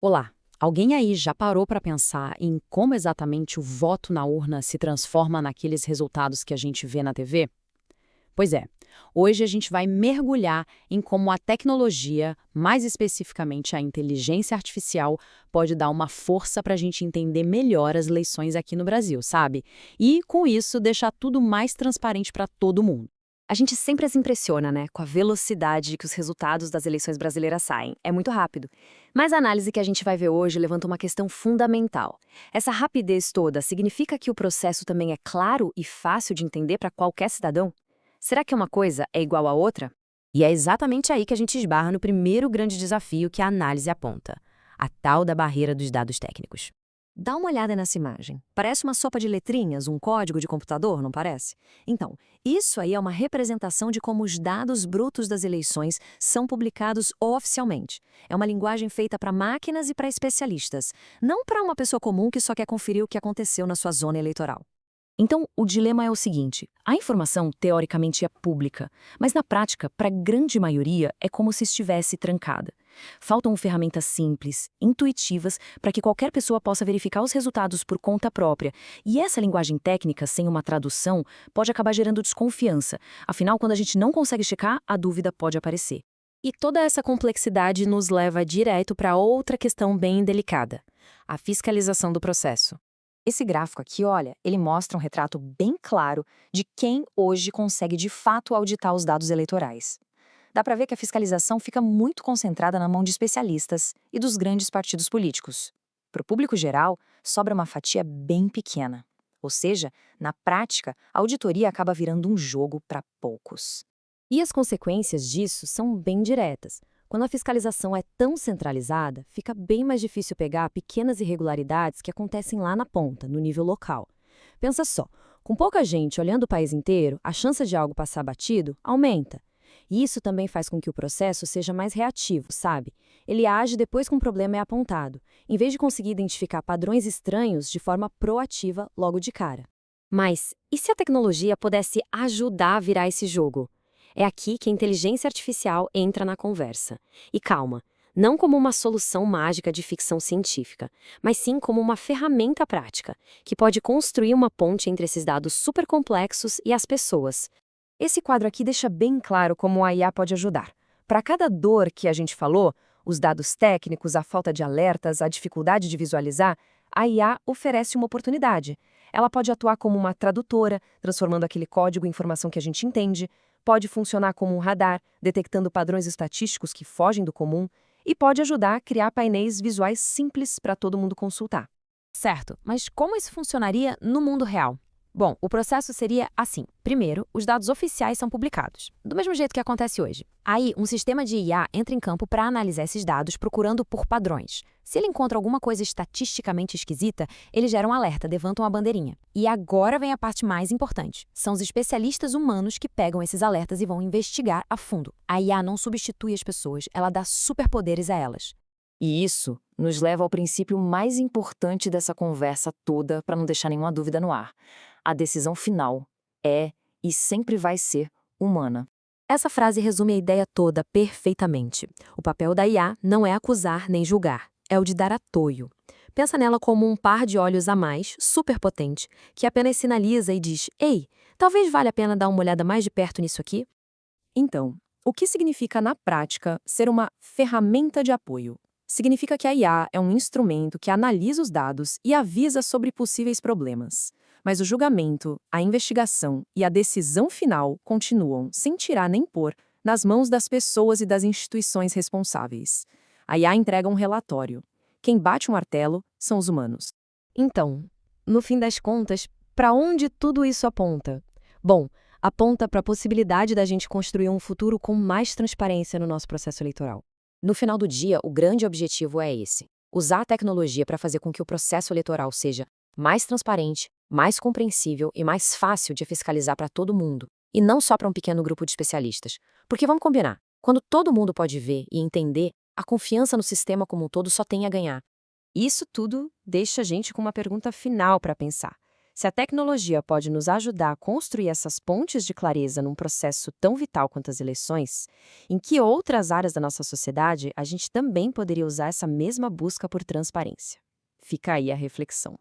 Olá, alguém aí já parou para pensar em como exatamente o voto na urna se transforma naqueles resultados que a gente vê na TV? Pois é, hoje a gente vai mergulhar em como a tecnologia, mais especificamente a inteligência artificial, pode dar uma força para a gente entender melhor as eleições aqui no Brasil, sabe? E, com isso, deixar tudo mais transparente para todo mundo. A gente sempre se impressiona, né, com a velocidade que os resultados das eleições brasileiras saem. É muito rápido. Mas a análise que a gente vai ver hoje levanta uma questão fundamental. Essa rapidez toda significa que o processo também é claro e fácil de entender para qualquer cidadão? Será que uma coisa é igual à outra? E é exatamente aí que a gente esbarra no primeiro grande desafio que a análise aponta: a tal da barreira dos dados técnicos. Dá uma olhada nessa imagem. Parece uma sopa de letrinhas, um código de computador, não parece? Então, isso aí é uma representação de como os dados brutos das eleições são publicados oficialmente. É uma linguagem feita para máquinas e para especialistas, não para uma pessoa comum que só quer conferir o que aconteceu na sua zona eleitoral. Então, o dilema é o seguinte: a informação teoricamente é pública, mas na prática, para a grande maioria, é como se estivesse trancada. Faltam ferramentas simples, intuitivas, para que qualquer pessoa possa verificar os resultados por conta própria. E essa linguagem técnica, sem uma tradução, pode acabar gerando desconfiança. Afinal, quando a gente não consegue checar, a dúvida pode aparecer. E toda essa complexidade nos leva direto para outra questão bem delicada: a fiscalização do processo. Esse gráfico aqui, olha, ele mostra um retrato bem claro de quem hoje consegue de fato auditar os dados eleitorais. Dá para ver que a fiscalização fica muito concentrada na mão de especialistas e dos grandes partidos políticos. Para o público geral, sobra uma fatia bem pequena. Ou seja, na prática, a auditoria acaba virando um jogo para poucos. E as consequências disso são bem diretas. Quando a fiscalização é tão centralizada, fica bem mais difícil pegar pequenas irregularidades que acontecem lá na ponta, no nível local. Pensa só, com pouca gente olhando o país inteiro, a chance de algo passar batido aumenta. E isso também faz com que o processo seja mais reativo, sabe? Ele age depois que um problema é apontado, em vez de conseguir identificar padrões estranhos de forma proativa logo de cara. Mas e se a tecnologia pudesse ajudar a virar esse jogo? É aqui que a inteligência artificial entra na conversa. E calma, não como uma solução mágica de ficção científica, mas sim como uma ferramenta prática, que pode construir uma ponte entre esses dados supercomplexos e as pessoas. Esse quadro aqui deixa bem claro como a IA pode ajudar. Para cada dor que a gente falou, os dados técnicos, a falta de alertas, a dificuldade de visualizar, a IA oferece uma oportunidade. Ela pode atuar como uma tradutora, transformando aquele código em informação que a gente entende, pode funcionar como um radar, detectando padrões estatísticos que fogem do comum, e pode ajudar a criar painéis visuais simples para todo mundo consultar. Certo, mas como isso funcionaria no mundo real? Bom, o processo seria assim. Primeiro, os dados oficiais são publicados, do mesmo jeito que acontece hoje. Aí, um sistema de IA entra em campo para analisar esses dados procurando por padrões. Se ele encontra alguma coisa estatisticamente esquisita, ele gera um alerta, levanta uma bandeirinha. E agora vem a parte mais importante. São os especialistas humanos que pegam esses alertas e vão investigar a fundo. A IA não substitui as pessoas, ela dá superpoderes a elas. E isso nos leva ao princípio mais importante dessa conversa toda, para não deixar nenhuma dúvida no ar. A decisão final é e sempre vai ser humana. Essa frase resume a ideia toda perfeitamente. O papel da IA não é acusar nem julgar, é o de dar apoio. Pensa nela como um par de olhos a mais, superpotente, que apenas sinaliza e diz: "Ei, talvez valha a pena dar uma olhada mais de perto nisso aqui?" Então, o que significa na prática ser uma ferramenta de apoio? Significa que a IA é um instrumento que analisa os dados e avisa sobre possíveis problemas. Mas o julgamento, a investigação e a decisão final continuam, sem tirar nem pôr, nas mãos das pessoas e das instituições responsáveis. A IA entrega um relatório. Quem bate o martelo são os humanos. Então, no fim das contas, para onde tudo isso aponta? Bom, aponta para a possibilidade da gente construir um futuro com mais transparência no nosso processo eleitoral. No final do dia, o grande objetivo é esse: usar a tecnologia para fazer com que o processo eleitoral seja mais transparente, mais compreensível e mais fácil de fiscalizar para todo mundo, e não só para um pequeno grupo de especialistas. Porque vamos combinar, quando todo mundo pode ver e entender, a confiança no sistema como um todo só tem a ganhar. Isso tudo deixa a gente com uma pergunta final para pensar. Se a tecnologia pode nos ajudar a construir essas pontes de clareza num processo tão vital quanto as eleições, em que outras áreas da nossa sociedade a gente também poderia usar essa mesma busca por transparência? Fica aí a reflexão.